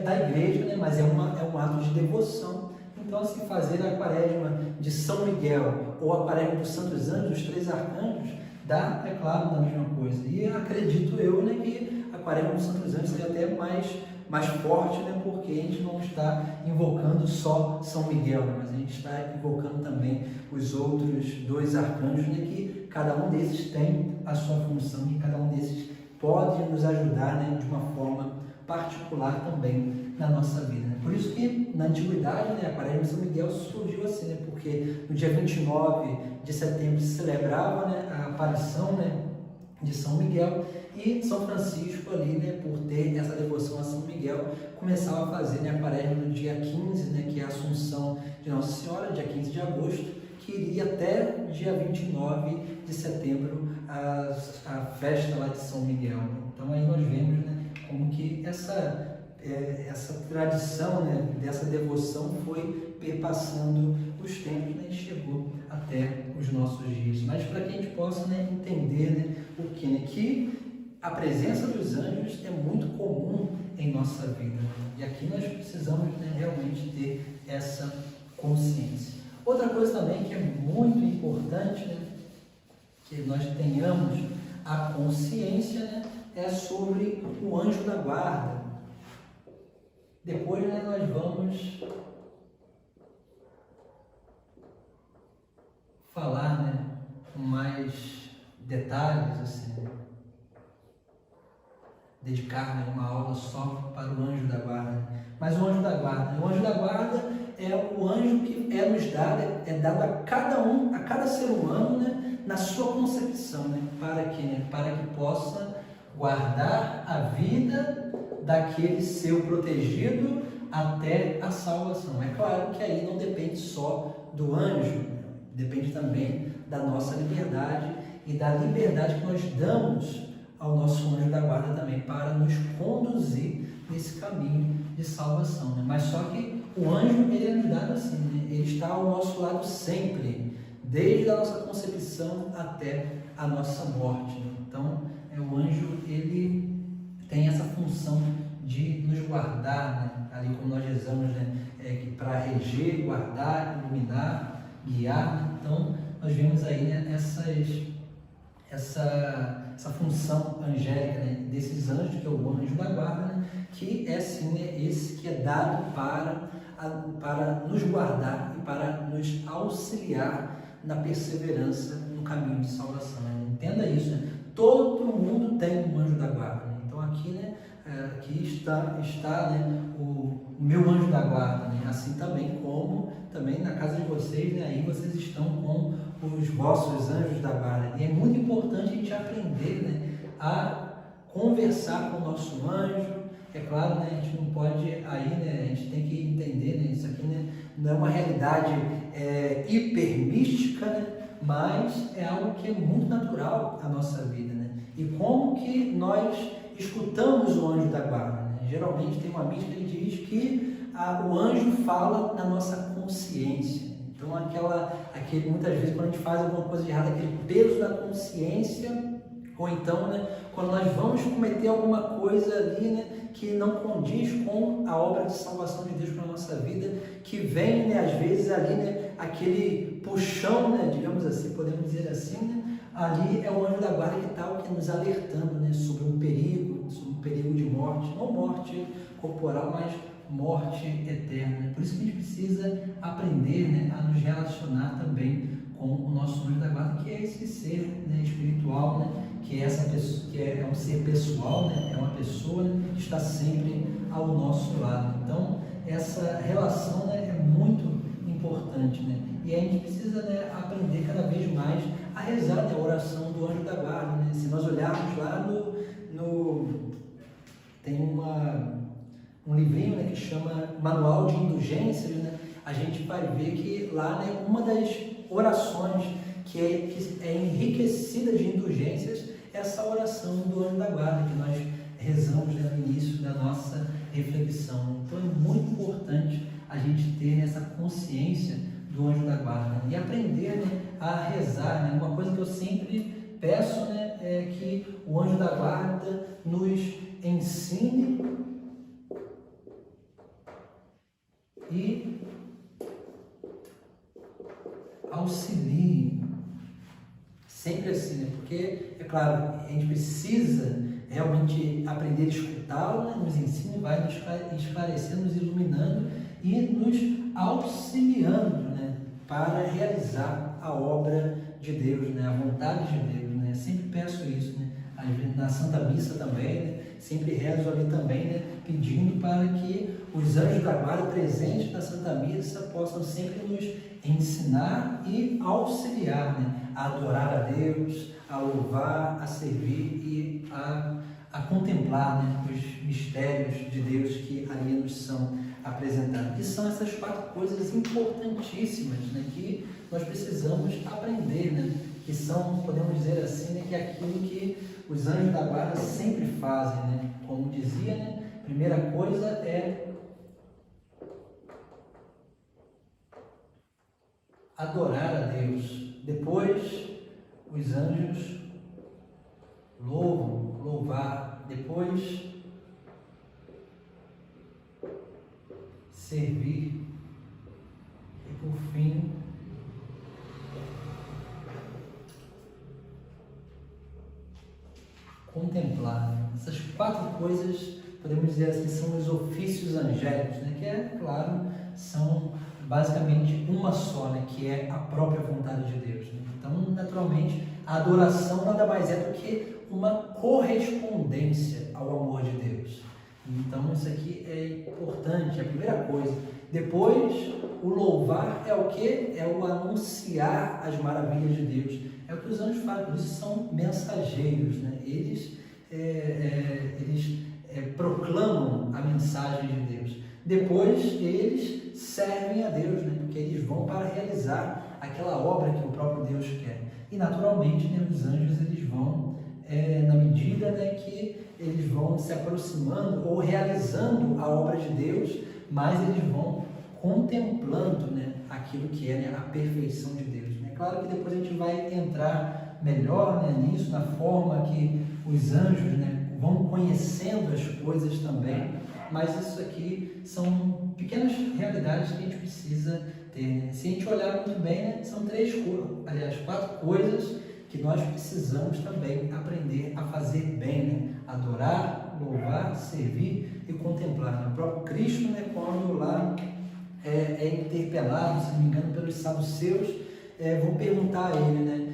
da igreja, né, mas é um ato de devoção. Então, assim, fazer a quaresma de São Miguel ou a quaresma dos santos anjos, dos três arcanjos, dá, é claro, da mesma coisa. E acredito eu, né, que a quaresma dos santos anjos seja até mais forte, né, porque a gente não está invocando só São Miguel, mas a gente está invocando também os outros dois arcanjos, né, que cada um desses tem a sua função, que cada um desses pode nos ajudar, né, de uma forma particular também na nossa vida, né? Por isso que na antiguidade, né, a quaresma de São Miguel surgiu assim, né, porque no dia 29 de setembro se celebrava, né, a aparição, né, de São Miguel, e São Francisco ali, né, por ter essa devoção a São Miguel, começava a fazer, né, a quaresma no dia 15, né, que é a Assunção de Nossa Senhora, dia 15 de agosto, que iria até dia 29 de setembro a festa lá de São Miguel. Então aí nós vemos, né, como que essa tradição, né, dessa devoção foi perpassando os tempos, né, e chegou até os nossos dias. Mas para que a gente possa, né, entender, né, o que, né, que a presença dos anjos é muito comum em nossa vida. E aqui nós precisamos, né, realmente ter essa consciência. Outra coisa também que é muito importante, né, que nós tenhamos a consciência, né, é sobre o anjo da guarda. Depois, né, nós vamos falar, né, com mais detalhes, assim, né? Dedicar, né, uma aula só para o anjo da guarda. Mas o anjo da guarda é o anjo que nos dado, é dado a cada um, a cada ser humano, né, na sua concepção, né, para que possa guardar a vida daquele seu protegido até a salvação. É claro que aí não depende só do anjo, depende também da nossa liberdade e da liberdade que nós damos ao nosso anjo da guarda também para nos conduzir nesse caminho de salvação, né? Mas só que o anjo, ele é nos dado assim, né? Ele está ao nosso lado sempre, desde a nossa concepção até a nossa morte, né? Então, o anjo, ele tem essa função de nos guardar, né? Ali como nós rezamos, né, para reger, guardar, iluminar, guiar. Então nós vemos aí, né, essa função angélica, né, desses anjos, que é o anjo da guarda, né, que é assim, né, esse que é dado para nos guardar e para nos auxiliar na perseverança no caminho de salvação, né? Entenda isso, né? Todo mundo tem um anjo da guarda, né? Então aqui, né, aqui está, né, o meu anjo da guarda, né? Assim também como também na casa de vocês, né, aí vocês estão com os vossos anjos da guarda. E é muito importante a gente aprender, né, a conversar com o nosso anjo. É claro, né, a gente não pode aí, né, a gente tem que entender, né, isso aqui, né, não é uma realidade hipermística, né, mas é algo que é muito natural à nossa vida, né? E como que nós escutamos o anjo da guarda, né? Geralmente tem uma mística que diz que o anjo fala na nossa consciência. Então, muitas vezes, quando a gente faz alguma coisa de errada, aquele peso da consciência, ou então, né, quando nós vamos cometer alguma coisa ali, né, que não condiz com a obra de salvação de Deus para a nossa vida, que vem, né, às vezes, ali, né, aquele puxão, né, digamos assim, podemos dizer assim, né, ali é o anjo da guarda que está nos alertando, né, sobre um perigo de morte, não morte corporal, mas morte eterna. Por isso que a gente precisa aprender, né, a nos relacionar também com o nosso anjo da guarda, que é esse ser, né, espiritual, né, que é essa pessoa, que é um ser pessoal, né, é uma pessoa, né, que está sempre ao nosso lado. Então, essa relação, né, é muito importante, né, e a gente precisa, né, aprender cada vez mais a rezar, né, a oração do anjo da guarda, né. Se nós olharmos lá tem um livrinho, né, que chama Manual de Indulgências, né, a gente vai ver que lá, né, uma das orações que é enriquecida de indulgências é essa oração do anjo da guarda que nós rezamos, né, no início da nossa reflexão. Então é muito importante a gente ter essa consciência do anjo da guarda, né, e aprender, né, a rezar, né. Uma coisa que eu sempre peço, né, é que o anjo da guarda nos ensine e auxilie, sempre assim, né? Porque, é claro, a gente precisa realmente aprender a escutá-lo, né? Nos ensina, vai nos esclarecendo, nos iluminando e nos auxiliando, né, para realizar a obra de Deus, né, a vontade de Deus, né. Sempre peço isso, né, na Santa Missa também, né, sempre rezo ali também, né, pedindo para que os anjos da guarda presentes na Santa Missa possam sempre nos ensinar e auxiliar, né, a adorar a Deus, a louvar, a servir e a contemplar, né, os mistérios de Deus que ali nos são apresentados. E são essas 4 coisas importantíssimas, né, que nós precisamos aprender, né, que são, podemos dizer assim, né, que é aquilo que os anjos da guarda sempre fazem, né, como dizia, né, a primeira coisa é adorar a Deus. Depois, os anjos louvar. Depois, servir. E por fim, contemplar. Essas 4 coisas, podemos dizer assim, são os ofícios angélicos, né? Que é, claro, são basicamente uma só, né? Que é a própria vontade de Deus, né? Então, naturalmente, a adoração nada mais é do que uma correspondência ao amor de Deus. Então, isso aqui é importante, é a primeira coisa. Depois, o louvar é o quê? É o anunciar as maravilhas de Deus. É o que os anjos fazem, eles são mensageiros, né? Eles proclamam a mensagem de Deus. Depois, eles servem a Deus, né? Porque eles vão para realizar aquela obra que o próprio Deus quer. E, naturalmente, né, os anjos eles vão, na medida, né, que eles vão se aproximando ou realizando a obra de Deus, mas eles vão contemplando, né, aquilo que é, né, a perfeição de Deus. É claro que depois a gente vai entrar melhor, né, nisso, na forma que os anjos, né, vão conhecendo as coisas também, mas isso aqui são pequenas realidades que a gente precisa ter, né? Se a gente olhar muito bem, né, são 4 coisas que nós precisamos também aprender a fazer bem, né? Adorar, louvar, servir e contemplar. O próprio Cristo, né, quando lá é interpelado, se não me engano, pelos saduceus, vão perguntar a ele, né?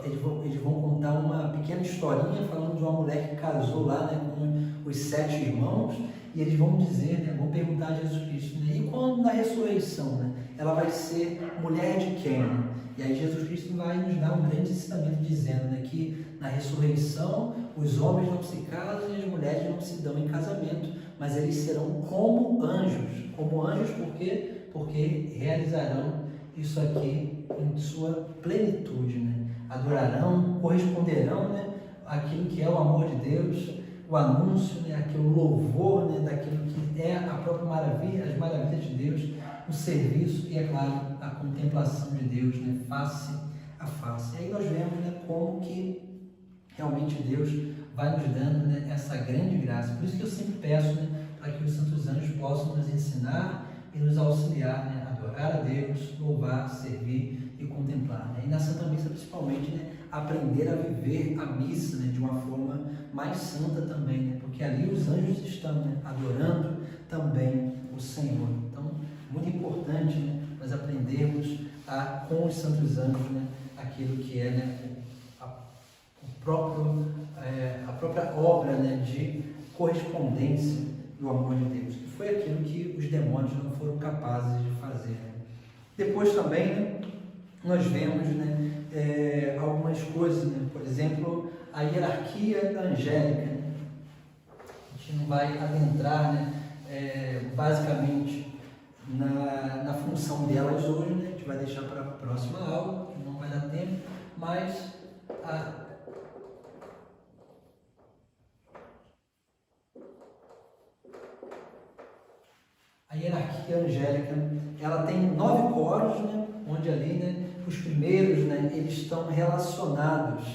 Eles vão contar uma pequena historinha falando de uma mulher que casou lá, né, com os 7 irmãos, e eles vão dizer, né, vão perguntar a Jesus Cristo, né, e quando na ressurreição, né, ela vai ser mulher de quem? Né? E aí Jesus Cristo vai nos dar um grande ensinamento dizendo, né, que na ressurreição os homens não se casam e as mulheres não se dão em casamento, mas eles serão como anjos. Como anjos por quê? Porque realizarão isso aqui em sua plenitude, né? Adorarão, corresponderão, né, aquilo que é o amor de Deus, o anúncio, né, aquele louvor, né, daquilo que é a própria maravilha, as maravilhas de Deus, o serviço e, é claro, a contemplação de Deus, né, face a face. E aí nós vemos, né, como que realmente Deus vai nos dando, né, essa grande graça. Por isso que eu sempre peço, né, para que os santos anjos possam nos ensinar e nos auxiliar, né, a adorar a Deus, louvar, servir e contemplar. Né? E na Santa Missa, principalmente, né, aprender a viver a missa, né, de uma forma mais santa também, né? Porque ali os anjos estão, né, adorando também o Senhor. Então, muito importante, né, nós aprendermos com os santos anjos, né, aquilo que é, né, a própria obra, né, de correspondência do amor de Deus, que foi aquilo que os demônios não foram capazes de fazer. Né? Depois também, né, nós vemos, né, algumas coisas, né? Por exemplo, a hierarquia angélica. Né? A gente não vai adentrar, né, basicamente na função delas hoje, né? A gente vai deixar para a próxima aula, que não vai dar tempo, mas a hierarquia angélica, ela tem 9 coros, né, onde ali, né, os primeiros, né, eles estão relacionados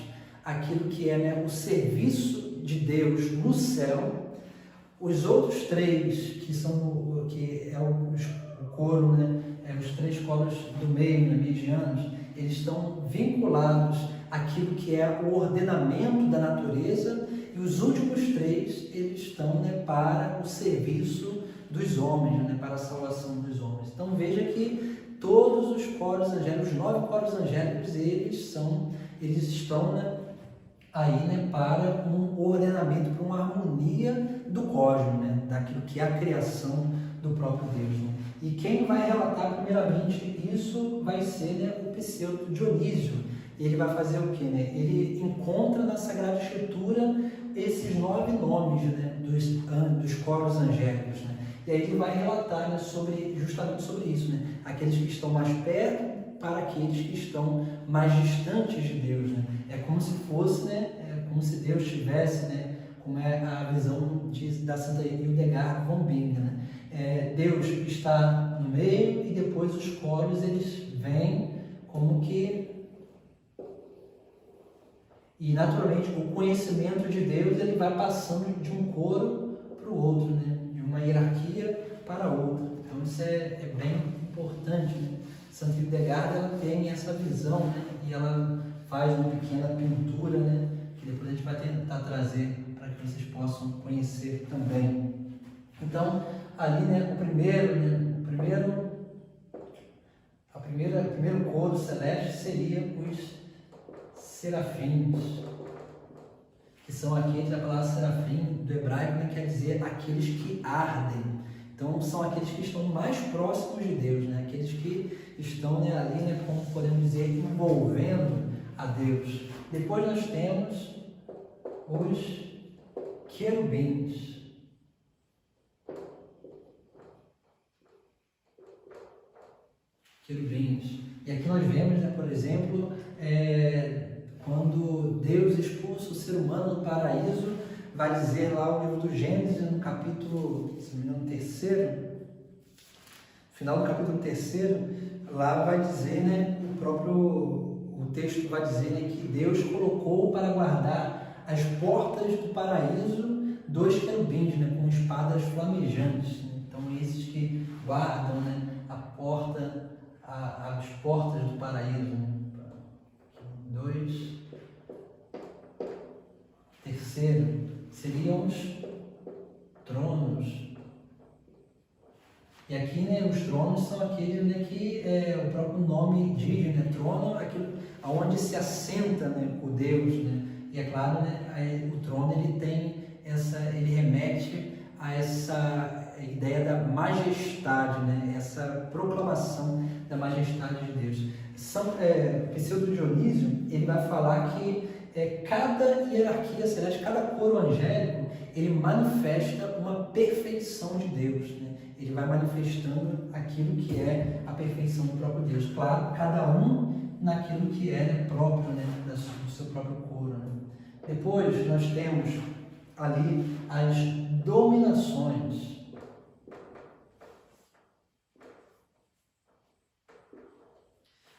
àquilo que é, né, o serviço de Deus no céu. Os outros 3, que é o coro, né, os 3 coros do meio, né, medianos, eles estão vinculados àquilo que é o ordenamento da natureza, e os últimos 3, eles estão, né, para o serviço dos homens, né, para a salvação dos homens. Então veja que todos os coros angélicos, os 9 coros angélicos, eles estão, né, aí, né, para um ordenamento, para uma harmonia do cosmos, né, daquilo que é a criação do próprio Deus. Né? E quem vai relatar primeiramente isso vai ser, né, o pseudo Dionísio. Ele vai fazer o quê? Né? Ele encontra na Sagrada Escritura esses 9 nomes, né, dos coros angélicos. Né? E aí ele vai relatar, né, justamente sobre isso, né? Aqueles que estão mais perto para aqueles que estão mais distantes de Deus. Né? É como se fosse, né, como se Deus tivesse, né, como é a visão da Santa Hildegard von Bingen. Né? Deus está no meio e depois os coros eles vêm como que... E naturalmente o conhecimento de Deus ele vai passando de um coro para o outro, né? De uma hierarquia para outra. Então isso é bem importante. Né? Santa Hildegard ela tem essa visão, né? E ela faz uma pequena pintura, né? Que depois a gente vai tentar trazer para que vocês possam conhecer também. Então ali, né, o primeiro coro celeste seria os serafins, que são aqui, a palavra serafim do hebraico, né, quer dizer aqueles que ardem. Então são aqueles que estão mais próximos de Deus, né, aqueles que estão, né, ali, né, como podemos dizer, envolvendo a Deus. Depois nós temos os querubins. E aqui nós vemos, né, por exemplo, quando Deus expulsa o ser humano do paraíso, vai dizer lá o livro do Gênesis, no capítulo, se não me engano, 3º, final do capítulo 3º, lá vai dizer, né, o texto vai dizer, né, que Deus colocou para guardar as portas do paraíso 2 querubins, né, com espadas flamejantes. Né? Então esses que guardam, né, as portas do paraíso. Né? 2. Terceiro, seriam os tronos. E aqui, né, os tronos são aqueles, né, que o próprio nome diz, né, trono, aquilo onde se assenta, né, o Deus, né? E é claro, né, o trono ele remete a essa ideia da majestade, né? Essa proclamação da majestade de Deus. Pseudo Dionísio, ele vai falar que cada hierarquia celeste, cada coro angélico, ele manifesta uma perfeição de Deus, né? Ele vai manifestando aquilo que é a perfeição do próprio Deus. Claro, cada um naquilo que é, né, próprio, né, do seu próprio coro. Né? Depois nós temos ali as dominações.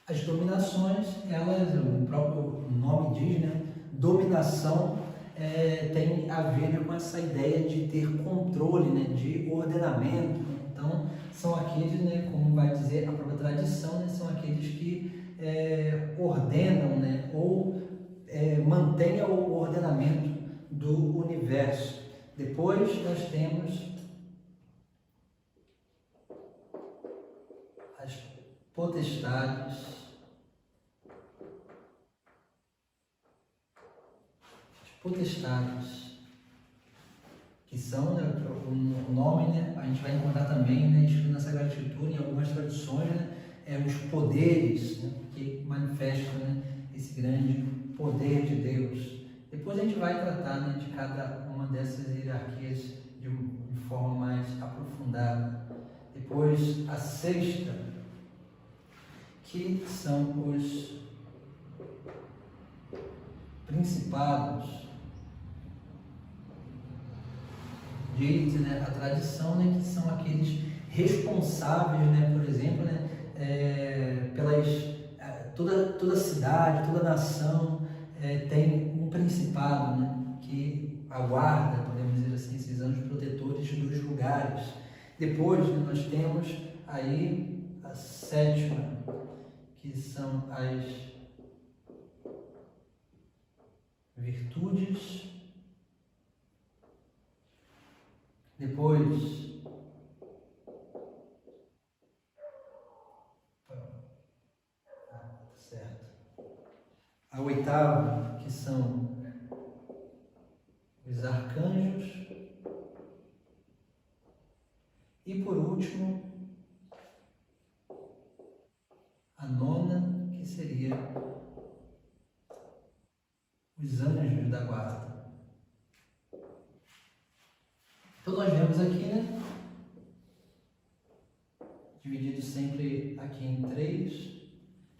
As dominações, elas, o próprio nome diz, né? Dominação tem a ver, né, com essa ideia de ter controle, né, de ordenamento. Então, são aqueles, né, como vai dizer a própria tradição, né, são aqueles que ordenam, né, ou mantêm o ordenamento do universo. Depois nós temos as potestades. Potestades, que são, né, o nome, né, a gente vai encontrar também, né, escrito na Sagrada Escritura, em algumas traduções, né, os poderes, né, que manifestam, né, esse grande poder de Deus. Depois a gente vai tratar, né, de cada uma dessas hierarquias de forma mais aprofundada. Depois a sexta, que são os principados. Diz, né, a tradição, né, que são aqueles responsáveis, né, por exemplo, né, toda cidade, toda nação tem um principado, né, que aguarda, podemos dizer assim, esses anjos protetores dos lugares. Depois, né, nós temos aí a sétima, que são as virtudes. Depois, certo, a oitava, que são os arcanjos. E por último, a nona, que seria os anjos da guarda. Então nós vemos aqui, né, dividido sempre aqui em três,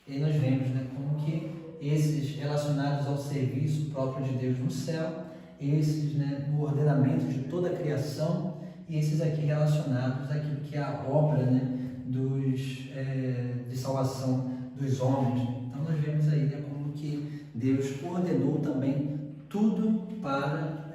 e aí nós vemos, né, como que esses relacionados ao serviço próprio de Deus no céu, esses, né, no ordenamento de toda a criação, e esses aqui relacionados àquilo que é a obra, né, de salvação dos homens. Então nós vemos aí, né, como que Deus ordenou também tudo para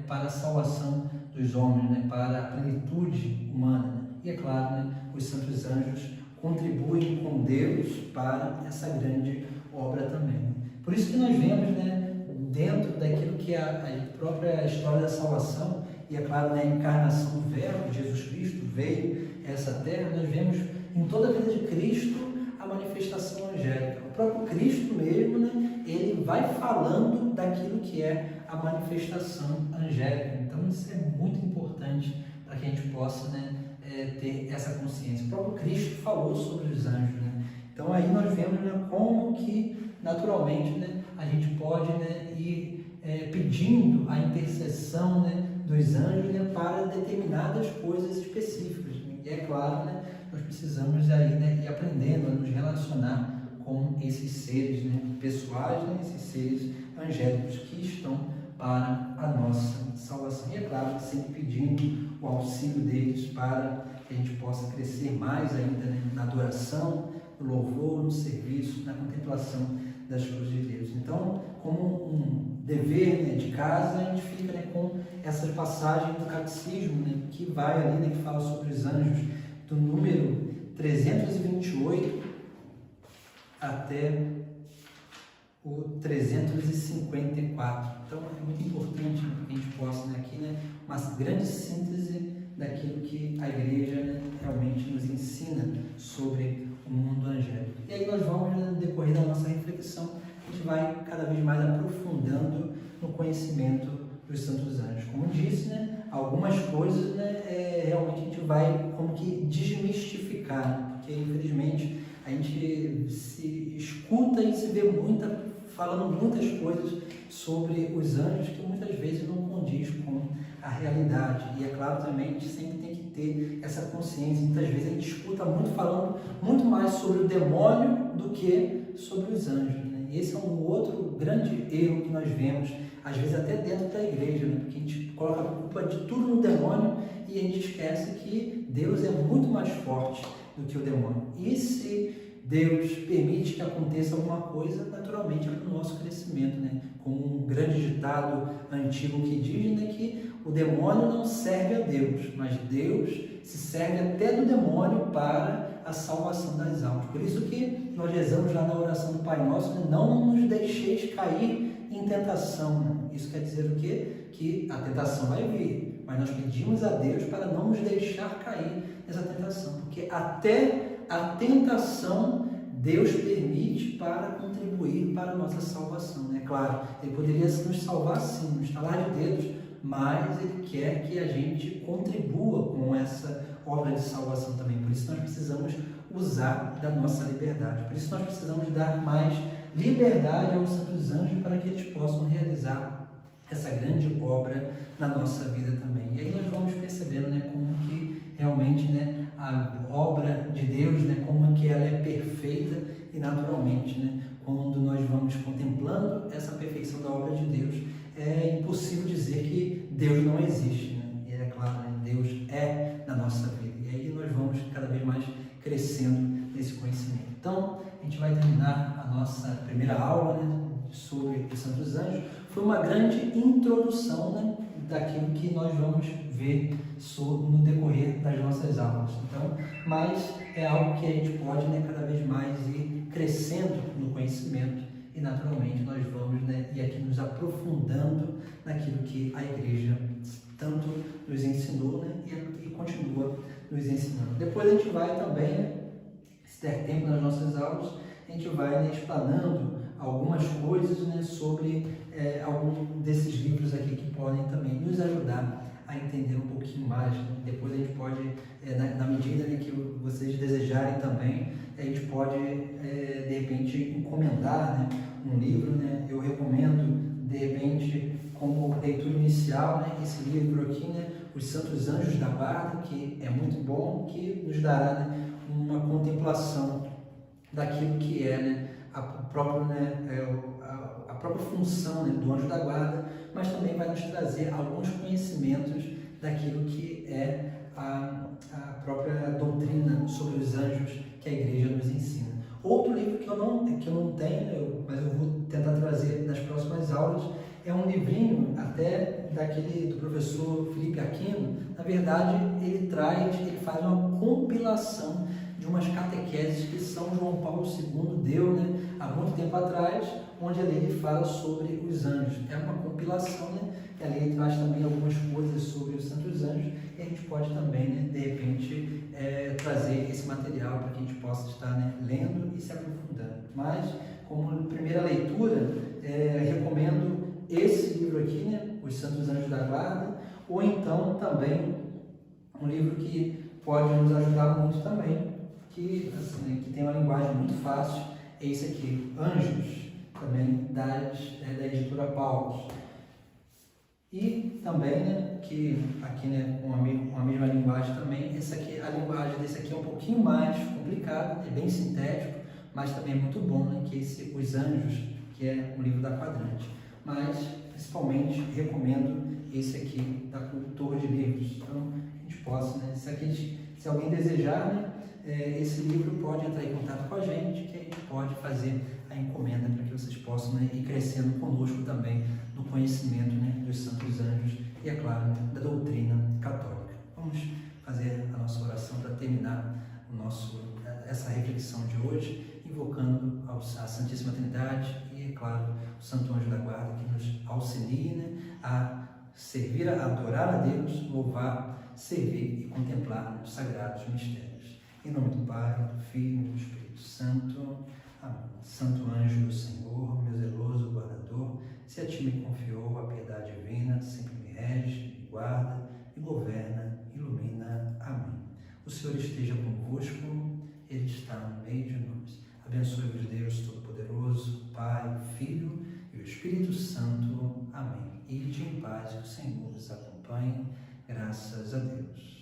a salvação dos homens, né, para a plenitude humana. Né? E é claro, né, os santos anjos contribuem com Deus para essa grande obra também. Por isso que nós vemos, né, dentro daquilo que é a própria história da salvação, e é claro, né, a encarnação do Verbo, Jesus Cristo, veio a essa terra, nós vemos em toda a vida de Cristo a manifestação angélica. O próprio Cristo mesmo, né, ele vai falando daquilo que é a manifestação angélica. Então isso é muito importante para que a gente possa, né, ter essa consciência. O próprio Cristo falou sobre os anjos. Né? Então aí nós vemos, né, como que naturalmente, né, a gente pode, né, ir pedindo a intercessão, né, dos anjos, né, para determinadas coisas específicas. E é claro, né, nós precisamos aí, né, ir aprendendo a nos relacionar com esses seres, né, pessoais, né, esses seres angélicos que estão para a nossa salvação. E é claro, sempre pedindo o auxílio deles para que a gente possa crescer mais ainda, né, na adoração, no louvor, no serviço, na contemplação das coisas de Deus. Então, como um dever, né, de casa, a gente fica, né, com essas passagens do catecismo, né, que vai ali, né, que fala sobre os anjos, do número 328 até o 354. Então é muito importante, né, que a gente possa, né, aqui, né, uma grande síntese daquilo que a Igreja, né, realmente nos ensina sobre o mundo angélico. E aí nós vamos, né, no decorrer da nossa reflexão, a gente vai cada vez mais aprofundando no conhecimento dos santos anjos. Como disse, né, algumas coisas, né, realmente a gente vai como que desmistificar, porque infelizmente a gente se escuta e se vê falando muitas coisas sobre os anjos que muitas vezes não condiz com a realidade. E é claro também, a gente sempre tem que ter essa consciência. Muitas vezes a gente escuta muito falando muito mais sobre o demônio do que sobre os anjos. Né? E esse é um outro grande erro que nós vemos, às vezes até dentro da igreja, né? Porque a gente coloca a culpa de tudo no demônio e a gente esquece que Deus é muito mais forte do que o demônio. E se Deus permite que aconteça alguma coisa, naturalmente é para o nosso crescimento, né? Como um grande ditado antigo que diz, né, que o demônio não serve a Deus, mas Deus se serve até do demônio para a salvação das almas. Por isso que nós rezamos lá na oração do Pai Nosso, né, não nos deixeis cair em tentação. Né? Isso quer dizer o quê? Que a tentação vai vir, mas nós pedimos a Deus para não nos deixar cair nessa tentação, porque até a tentação Deus permite para contribuir para a nossa salvação. É claro, Ele poderia nos salvar sim, no estalar de dedos, mas Ele quer que a gente contribua com essa obra de salvação também. Por isso nós precisamos usar da nossa liberdade. Por isso nós precisamos dar mais liberdade aos santos anjos para que eles possam realizar essa grande obra na nossa vida também. E aí nós vamos percebendo, né, como que realmente, né, a obra de Deus, né, como que ela é perfeita e naturalmente, né, quando nós vamos contemplando essa perfeição da obra de Deus, é impossível dizer que Deus não existe, né? E é claro, né, Deus é na nossa vida. E aí nós vamos cada vez mais crescendo nesse conhecimento. Então, a gente vai terminar a nossa primeira aula, né, sobre os santos anjos. Foi uma grande introdução, né, daquilo que nós vamos ver no decorrer das nossas aulas. Então, mas é algo que a gente pode, né, cada vez mais ir crescendo no conhecimento e naturalmente nós vamos, né, ir aqui nos aprofundando naquilo que a igreja tanto nos ensinou, né, e continua nos ensinando. Depois a gente vai também, né, se der tempo nas nossas aulas, a gente vai, né, explanando algumas coisas, né, sobre algum desses livros aqui que podem também nos ajudar a entender um pouquinho mais. Né? Depois a gente pode, na medida, né, que vocês desejarem também, a gente pode, de repente, encomendar, né, um livro. Né? Eu recomendo, de repente, como leitura inicial, né, esse livro aqui, né, Os Santos Anjos da Guarda, que é muito bom, que nos dará, né, uma contemplação daquilo que é, né, a própria função, né, do anjo da guarda, mas também vai nos trazer alguns conhecimentos daquilo que é a própria doutrina sobre os anjos que a igreja nos ensina. Outro livro que eu não tenho, mas eu vou tentar trazer nas próximas aulas, é um livrinho até do professor Felipe Aquino. Na verdade, ele faz uma compilação de umas catequeses que São João Paulo II deu, né, há muito tempo atrás, onde ali ele fala sobre os anjos. É uma compilação, né, e ali ele traz também algumas coisas sobre os santos anjos, e a gente pode também, né, de repente, trazer esse material para que a gente possa estar, né, lendo e se aprofundando. Mas, como primeira leitura, recomendo esse livro aqui, né, Os Santos Anjos da Guarda, ou então também um livro que pode nos ajudar muito também, que, assim, né, que tem uma linguagem muito fácil, é esse aqui, Anjos, também da editora Paulus. E também, né, que aqui, né, com a mesma linguagem também, a linguagem desse aqui é um pouquinho mais complicada, é bem sintético, mas também é muito bom, né, que Os Anjos, que é um livro da Quadrante. Mas, principalmente, recomendo esse aqui, da Cultor de Livros. Então, a gente possa, né, se alguém desejar, né, esse livro pode entrar em contato com a gente, que a gente pode fazer a encomenda para que vocês possam, né, ir crescendo conosco também no conhecimento, né, dos santos anjos e, é claro, né, da doutrina católica. Vamos fazer a nossa oração para terminar essa reflexão de hoje, invocando a Santíssima Trindade e, é claro, o Santo Anjo da Guarda, que nos auxilie, né, a servir, a adorar a Deus, louvar, servir e contemplar os sagrados mistérios. Em nome do Pai, do Filho e do Espírito Santo. Amém. Santo anjo do Senhor, meu zeloso guardador, se a ti me confiou a piedade divina, sempre me rege, me guarda, me governa, ilumina. Amém. O Senhor esteja convosco, Ele está no meio de nós. Abençoe-vos Deus Todo-Poderoso, Pai, Filho e o Espírito Santo. Amém. Ide em paz, que o Senhor os acompanhe. Graças a Deus.